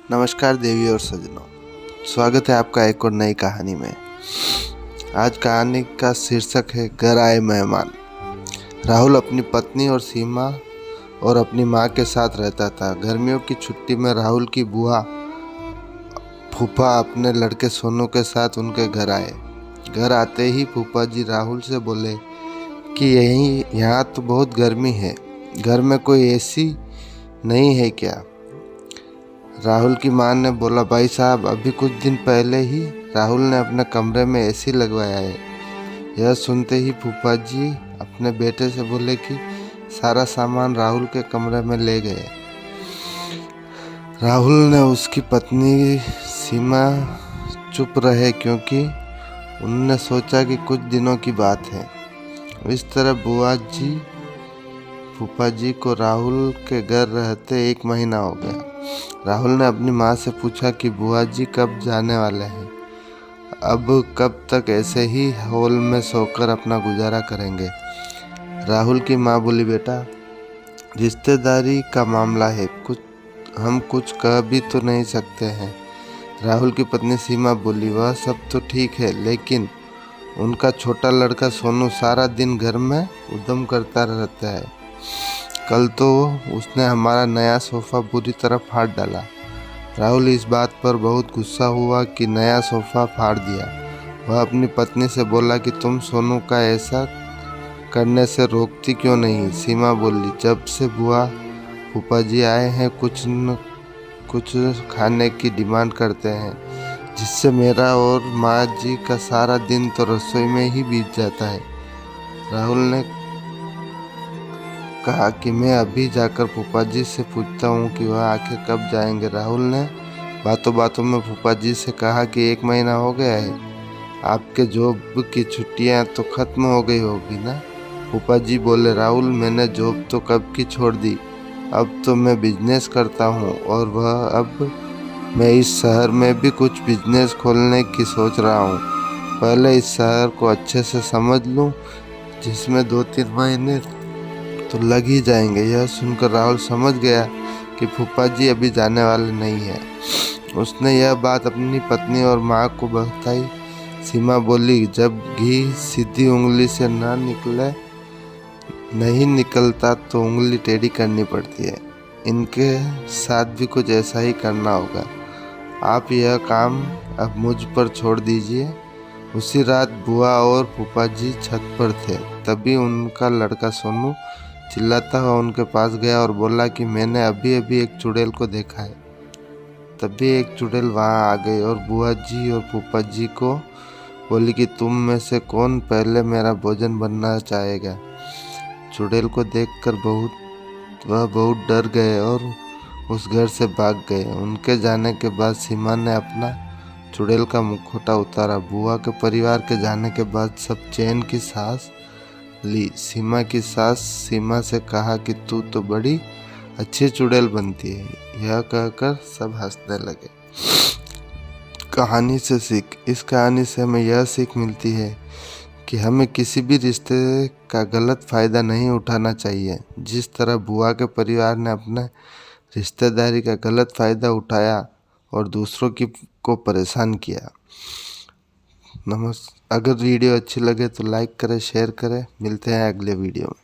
नमस्कार देवी और सज्जनों, स्वागत है आपका एक और नई कहानी में। आज कहानी का शीर्षक है घर आए मेहमान। राहुल अपनी पत्नी और सीमा और अपनी माँ के साथ रहता था। गर्मियों की छुट्टी में राहुल की बुआ फूफा अपने लड़के सोनू के साथ उनके घर आए। घर आते ही फूफा जी राहुल से बोले कि यहाँ तो बहुत गर्मी है, घर में कोई एसी नहीं है क्या? राहुल की मां ने बोला, भाई साहब अभी कुछ दिन पहले ही राहुल ने अपने कमरे में एसी लगवाया है। यह सुनते ही फूफा जी अपने बेटे से बोले कि सारा सामान राहुल के कमरे में ले गए। राहुल ने उसकी पत्नी सीमा चुप रहे क्योंकि उन्होंने सोचा कि कुछ दिनों की बात है। इस तरह बुआ जी फूफा जी को राहुल के घर रहते 1 महीना हो गया। राहुल ने अपनी माँ से पूछा कि बुआ जी कब जाने वाले हैं? अब कब तक ऐसे ही हॉल में सोकर अपना गुजारा करेंगे? राहुल की माँ बोली, बेटा रिश्तेदारी का मामला है, हम कुछ कह भी तो नहीं सकते हैं। राहुल की पत्नी सीमा बोली, वह सब तो ठीक है, लेकिन उनका छोटा लड़का सोनू सारा दिन घर में उद्यम करता रहता है। कल तो उसने हमारा नया सोफ़ा बुरी तरह फाड़ डाला। राहुल इस बात पर बहुत गुस्सा हुआ कि नया सोफ़ा फाड़ दिया। वह अपनी पत्नी से बोला कि तुम सोनू का ऐसा करने से रोकती क्यों नहीं? सीमा बोली, जब से बुआ फूफा जी आए हैं कुछ न कुछ खाने की डिमांड करते हैं, जिससे मेरा और माँ जी का सारा दिन तो रसोई में ही बीत जाता है। राहुल ने कहा कि मैं अभी जाकर फूफा जी से पूछता हूँ कि वह आखिर कब जाएंगे। राहुल ने बातों बातों में फूफा जी से कहा कि 1 महीना हो गया है, आपके जॉब की छुट्टियाँ तो ख़त्म हो गई होगी ना? फूफा जी बोले, राहुल मैंने जॉब तो कब की छोड़ दी, अब तो मैं बिजनेस करता हूँ और अब मैं इस शहर में भी कुछ बिजनेस खोलने की सोच रहा हूँ। पहले इस शहर को अच्छे से समझ लूँ, जिसमें 2-3 महीने तो लग ही जाएंगे। यह सुनकर राहुल समझ गया कि फूफा जी अभी जाने वाले नहीं है। उसने यह बात अपनी पत्नी और माँ को बताई। सीमा बोली, जब घी सीधी उंगली से नहीं निकलता तो उंगली टेढ़ी करनी पड़ती है। इनके साथ भी कुछ ऐसा ही करना होगा। आप यह काम अब मुझ पर छोड़ दीजिए। उसी रात बुआ और फूफा जी छत पर थे। तभी उनका लड़का सोनू चिल्लाता हुआ उनके पास गया और बोला कि मैंने अभी अभी एक चुड़ैल को देखा है। तभी एक चुड़ैल वहां आ गई और बुआ जी और फूफा जी को बोली कि तुम में से कौन पहले मेरा भोजन बनना चाहेगा? चुड़ैल को देखकर वह बहुत डर गए और उस घर से भाग गए। उनके जाने के बाद सीमा ने अपना चुड़ैल का मुखौटा उतारा। बुआ के परिवार के जाने के बाद सब चैन की सांस ली। सीमा की सास सीमा से कहा कि तू तो बड़ी अच्छी चुड़ैल बनती है। यह कहकर सब हंसने लगे। कहानी से सीख। इस कहानी से हमें यह सीख मिलती है कि हमें किसी भी रिश्ते का गलत फ़ायदा नहीं उठाना चाहिए। जिस तरह बुआ के परिवार ने अपने रिश्तेदारी का गलत फ़ायदा उठाया और दूसरों को परेशान किया। अगर वीडियो अच्छी लगे तो लाइक करें, शेयर करें। मिलते हैं अगले वीडियो में।